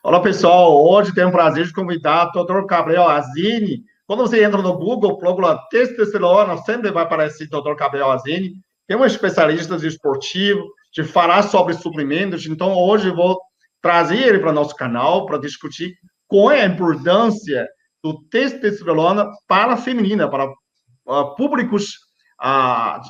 Olá, pessoal. Hoje tenho o prazer de convidar o Dr. Gabriel Azini. Quando você entra no Google, procura testosterona, sempre vai aparecer Dr. Gabriel Azini, que é um especialista de esportivo, de falar sobre suplementos. Então, hoje eu vou trazer ele para o nosso canal para discutir qual é a importância do testosterona para a feminina, para públicos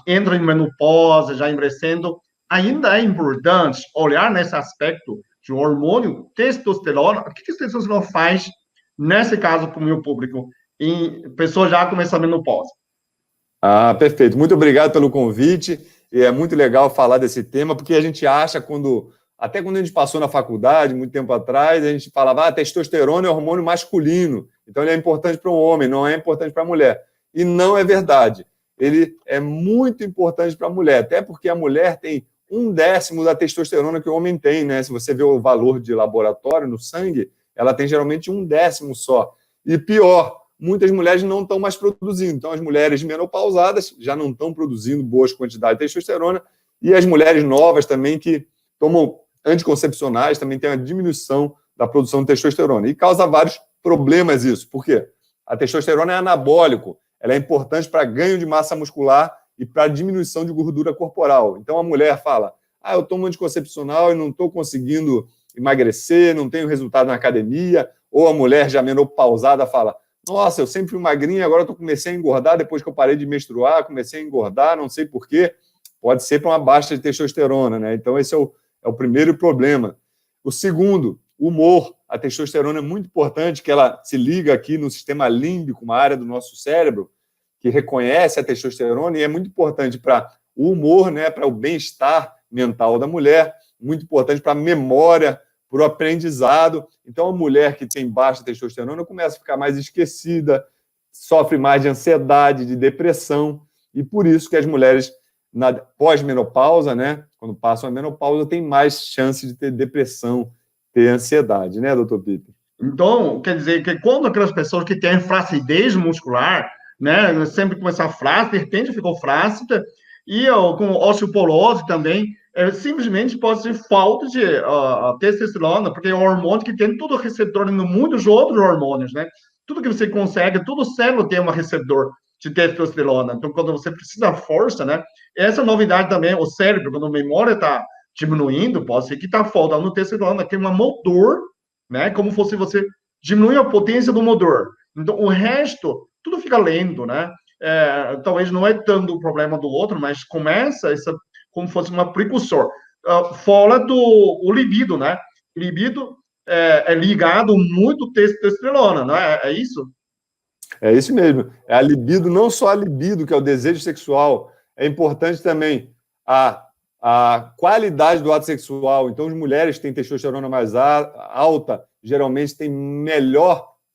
entram em menopausa, já envelhecendo. Ainda é importante olhar nesse aspecto de um hormônio testosterona. O que a testosterona faz, nesse caso, para o meu público, em pessoas já começando a menopausa? Perfeito. Muito obrigado pelo convite. E é muito legal falar desse tema, porque a gente acha, até quando a gente passou na faculdade, muito tempo atrás, a gente falava, testosterona é hormônio masculino, então ele é importante para um homem, não é importante para a mulher. E não é verdade. Ele é muito importante para a mulher, até porque a mulher tem 1/10 da testosterona que o homem tem, né? Se você vê o valor de laboratório no sangue, ela tem geralmente 1/10 só. E pior, muitas mulheres não estão mais produzindo. Então, as mulheres menopausadas já não estão produzindo boas quantidades de testosterona, e as mulheres novas também que tomam anticoncepcionais também têm uma diminuição da produção de testosterona. E causa vários problemas isso. Por quê? A testosterona é anabólico, ela é importante para ganho de massa muscular e para diminuição de gordura corporal. Então, a mulher fala, eu tomo anticoncepcional e não estou conseguindo emagrecer, não tenho resultado na academia. Ou a mulher já menopausada fala, nossa, eu sempre fui magrinha, agora eu comecei a engordar depois que eu parei de menstruar, comecei a engordar, não sei por quê. Pode ser para uma baixa de testosterona, né? Então, esse é o primeiro problema. O segundo, humor. A testosterona é muito importante, que ela se liga aqui no sistema límbico, uma área do nosso cérebro que reconhece a testosterona, e é muito importante para o humor, né? Para o bem-estar mental da mulher, muito importante para a memória, para o aprendizado. Então, a mulher que tem baixa testosterona começa a ficar mais esquecida, sofre mais de ansiedade, de depressão, e por isso que as mulheres, na pós-menopausa, né, quando passam a menopausa, têm mais chance de ter depressão, ter ansiedade, né, doutor Peter? Então, quer dizer que quando aquelas pessoas que têm flacidez muscular, né, sempre começar flácida, de repente ficou flácida, e com osteoporose também, simplesmente pode ser falta de testosterona, porque é um hormônio que tem todo receptor no mundo de outros hormônios, né? Tudo que você consegue, todo célula tem um receptor de testosterona. Então, quando você precisa da força, né? Essa novidade também, o cérebro, quando a memória está diminuindo, pode ser que está faltando testosterona, que é um motor, né? Como fosse você diminuir a potência do motor. Então, o resto, tudo fica lento, né? Talvez não é tanto o problema do outro, mas começa essa, como fosse uma precursor. Fora do libido, né? Libido é ligado muito à testosterona, não é? É isso? É isso mesmo. É a libido, não só a libido, que é o desejo sexual, é importante também a qualidade do ato sexual. Então, as mulheres que têm testosterona mais alta, geralmente têm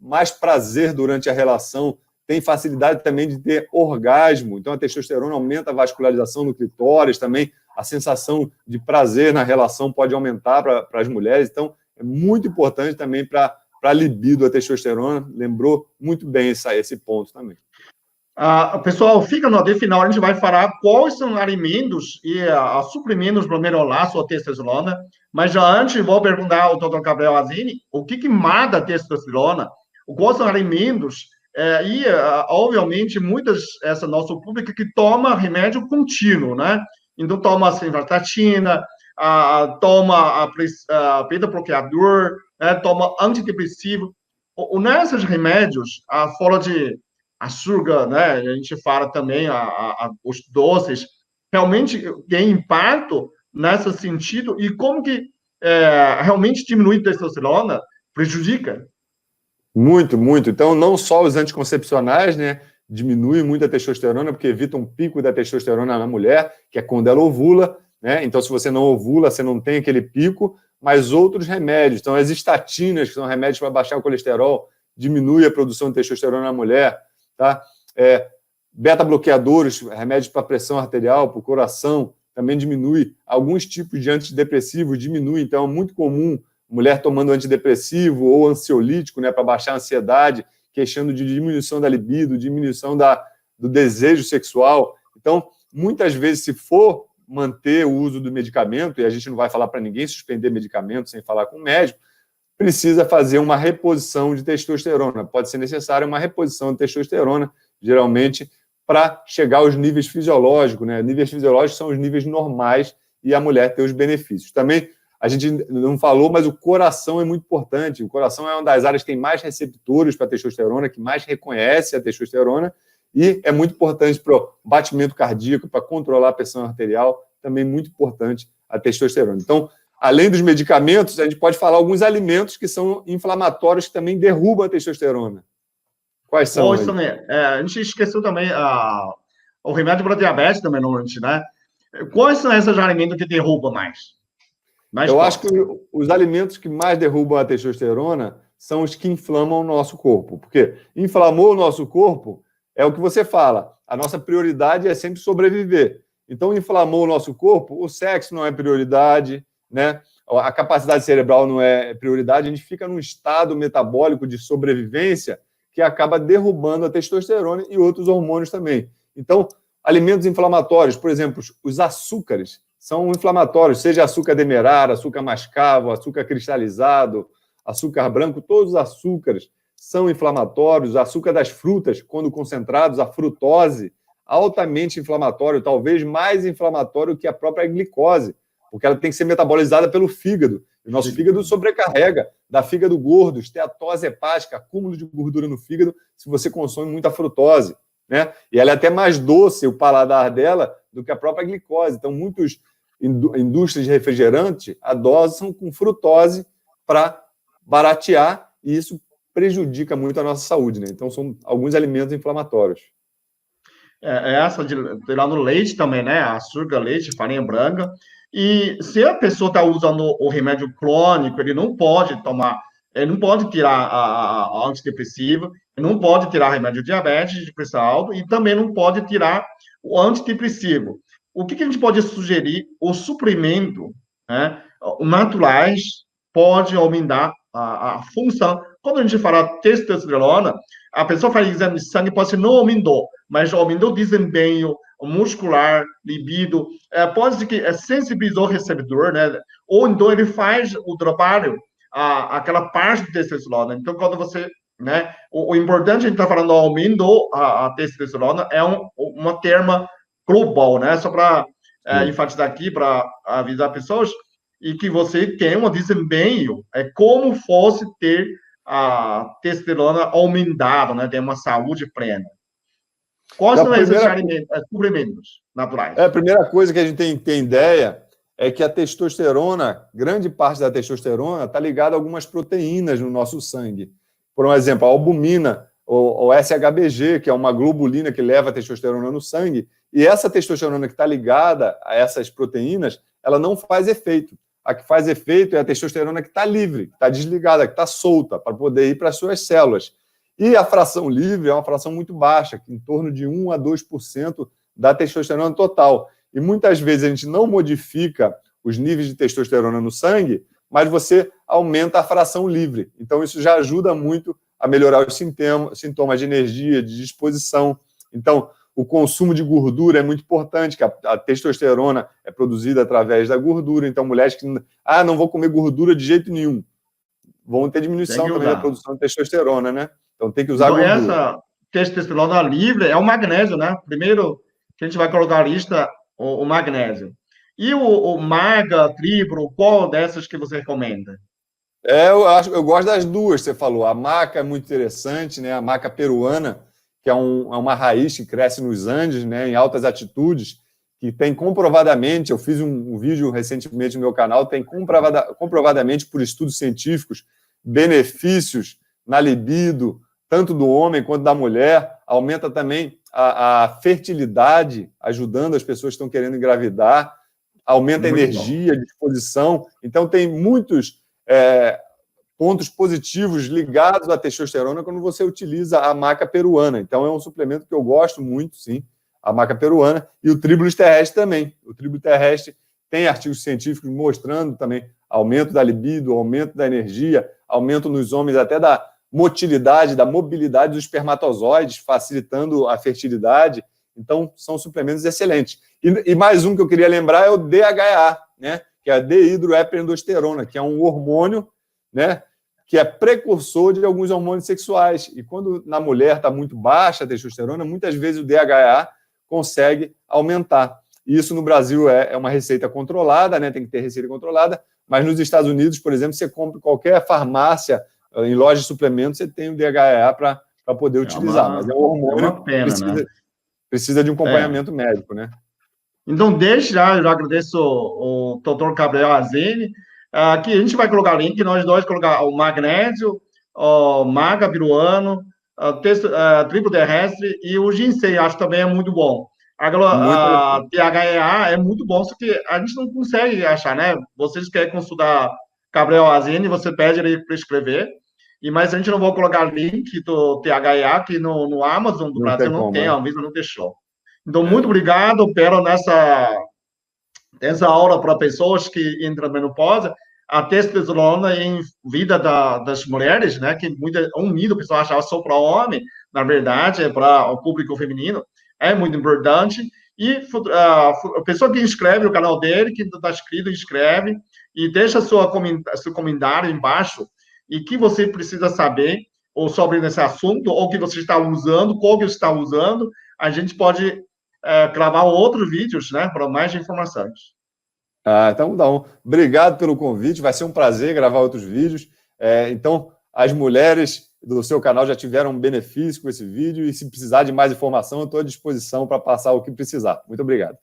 mais prazer durante a relação, têm facilidade também de ter orgasmo. Então, a testosterona aumenta a vascularização no clitóris também, a sensação de prazer na relação pode aumentar para as mulheres. Então, é muito importante também para a libido, a testosterona. Lembrou muito bem esse ponto também. Pessoal, fica no AD final, a gente vai falar quais são alimentos e suprimentos para melhorar a sua testosterona, mas já antes vou perguntar ao Dr. Gabriel Azini o que mata a testosterona, quais são alimentos, obviamente, essa nosso público que toma remédio contínuo, né? Então, toma simvastatina, toma beta-bloqueador, né? Toma antidepressivo. Nesses remédios, fora de açúcar, né? A gente fala também os doces, realmente tem impacto nesse sentido e como que realmente diminuir a testosterona prejudica? Muito, muito. Então, não só os anticoncepcionais, né, diminuem muito a testosterona, porque evitam um pico da testosterona na mulher, que é quando ela ovula, né? Então, se você não ovula, você não tem aquele pico, mas outros remédios. Então, as estatinas, que são remédios para baixar o colesterol, diminui a produção de testosterona na mulher, tá? Beta-bloqueadores, remédios para pressão arterial, para o coração, também diminui. Alguns tipos de antidepressivos diminuem, então é muito comum mulher tomando antidepressivo ou ansiolítico, né, para baixar a ansiedade, queixando de diminuição da libido, diminuição do desejo sexual. Então, muitas vezes, se for manter o uso do medicamento, e a gente não vai falar para ninguém suspender medicamento sem falar com o médico, precisa fazer uma reposição de testosterona. Pode ser necessária uma reposição de testosterona, geralmente, para chegar aos níveis fisiológicos, né? Níveis fisiológicos são os níveis normais e a mulher ter os benefícios. Também, a gente não falou, mas o coração é muito importante. O coração é uma das áreas que tem mais receptores para a testosterona, que mais reconhece a testosterona, e é muito importante para o batimento cardíaco, para controlar a pressão arterial, também muito importante a testosterona. Então, além dos medicamentos, a gente pode falar alguns alimentos que são inflamatórios que também derrubam a testosterona. Quais são? Isso também. A gente esqueceu também o remédio para diabetes também, normalmente, né? Quais são esses alimentos que derrubam mais? Eu acho que os alimentos que mais derrubam a testosterona são os que inflamam o nosso corpo. Porque inflamou o nosso corpo, é o que você fala. A nossa prioridade é sempre sobreviver. Então, inflamou o nosso corpo, o sexo não é prioridade, né? A capacidade cerebral não é prioridade, a gente fica num estado metabólico de sobrevivência que acaba derrubando a testosterona e outros hormônios também. Então, alimentos inflamatórios, por exemplo, os açúcares são inflamatórios, seja açúcar demerara, açúcar mascavo, açúcar cristalizado, açúcar branco, todos os açúcares são inflamatórios. O açúcar das frutas, quando concentrados, a frutose, altamente inflamatório, talvez mais inflamatório que a própria glicose, porque ela tem que ser metabolizada pelo fígado. O nosso fígado sobrecarrega, dá fígado gordo, esteatose hepática, acúmulo de gordura no fígado, se você consome muita frutose, né? E ela é até mais doce, o paladar dela, do que a própria glicose. Então, muitas indústrias de refrigerante adoçam com frutose para baratear, e isso prejudica muito a nossa saúde, né? Então, são alguns alimentos inflamatórios. Essa de lá no leite também, né? Açúcar, leite, farinha branca. E se a pessoa está usando o remédio crônico, ele não pode tomar, ele não pode tirar a antidepressiva, ele não pode tirar remédio de diabetes, de pressão alta, e também não pode tirar o antidepressivo. O que a gente pode sugerir? O suprimento, né, naturais pode aumentar a função. Quando a gente fala testosterona, a pessoa faz exame de sangue, pode ser não aumentou, mas aumentou o desempenho muscular, libido, pode ser que sensibilizou o receptor, né? Ou então ele faz o trabalho, aquela parte de testosterona. Então, quando você, né? O importante, a gente está falando, aumentou a testosterona, é uma terma global, né? Só para enfatizar aqui, para avisar pessoas, e que você tem um desempenho, como fosse ter a testosterona aumentada, né? Ter uma saúde plena. Quais são esses suplementos naturais? A primeira coisa que a gente tem que ter ideia é que a testosterona, grande parte da testosterona, está ligada a algumas proteínas no nosso sangue. Por exemplo, a albumina, ou SHBG, que é uma globulina que leva a testosterona no sangue, e essa testosterona que está ligada a essas proteínas, ela não faz efeito. A que faz efeito é a testosterona que está livre, que está desligada, que está solta, para poder ir para as suas células. E a fração livre é uma fração muito baixa, em torno de 1 a 2% da testosterona total. E muitas vezes a gente não modifica os níveis de testosterona no sangue, mas você aumenta a fração livre. Então, isso já ajuda muito a melhorar os sintomas de energia, de disposição. Então, o consumo de gordura é muito importante, que a testosterona é produzida através da gordura. Então, mulheres que não vou comer gordura de jeito nenhum, vão ter diminuição também da produção de testosterona, né? Então, tem que usar gordura. Essa testosterona livre é o magnésio, né? Primeiro que a gente vai colocar na lista, o magnésio. E o maga, triplo, qual dessas que você recomenda? Eu gosto das duas, você falou. A maca é muito interessante, né? A maca peruana, que é uma raiz que cresce nos Andes, né? Em altas altitudes, que tem comprovadamente, eu fiz um vídeo recentemente no meu canal, tem comprovadamente por estudos científicos, benefícios na libido, tanto do homem quanto da mulher, aumenta também a fertilidade, ajudando as pessoas que estão querendo engravidar, aumenta a energia, a disposição. Então, tem muitos pontos positivos ligados à testosterona quando você utiliza a maca peruana. Então, é um suplemento que eu gosto muito, sim, a maca peruana, e o tríbulos terrestre também. O tríbulo terrestre tem artigos científicos mostrando também aumento da libido, aumento da energia, aumento nos homens até da motilidade, da mobilidade dos espermatozoides, facilitando a fertilidade. Então, são suplementos excelentes. E mais um que eu queria lembrar é o DHA, né? Que é a dehidroepiandrosterona, que é um hormônio, né? que é precursor de alguns hormônios sexuais. E quando na mulher está muito baixa a testosterona, muitas vezes o DHEA consegue aumentar. E isso no Brasil é uma receita controlada, né? Tem que ter receita controlada, mas nos Estados Unidos, por exemplo, você compra em qualquer farmácia, em loja de suplementos, você tem o DHEA para poder utilizar. Mas é um hormônio que precisa de um acompanhamento médico, né? Então, desde já, eu já agradeço o Dr. Gabriel Azeni. Aqui a gente vai colocar o link, nós dois colocar o magnésio, o maga piruano, trigo terrestre e o ginseng, acho que também é muito bom. Agora, a DHEA é muito bom, só que a gente não consegue achar, né? Vocês querem consultar Gabriel Azeni, você pede ele para escrever, mas a gente não vai colocar link do DHEA aqui no Amazon do Brasil, não tem, a Anvisa não deixou. Então, muito obrigado pela essa aula para pessoas que entram na menopausa. A testosterona em vida das mulheres, né? Que um mito, o pessoal achava só para homem, na verdade, é para o público feminino, é muito importante. E a pessoa que inscreve no canal dele, que está inscrito, inscreve, e deixa seu comentário embaixo, e que você precisa saber ou sobre esse assunto, ou que você está usando, qual que você está usando, a gente pode gravar outros vídeos, né, para mais informações. Então, obrigado pelo convite, vai ser um prazer gravar outros vídeos. Então, as mulheres do seu canal já tiveram um benefício com esse vídeo e se precisar de mais informação, eu estou à disposição para passar o que precisar. Muito obrigado.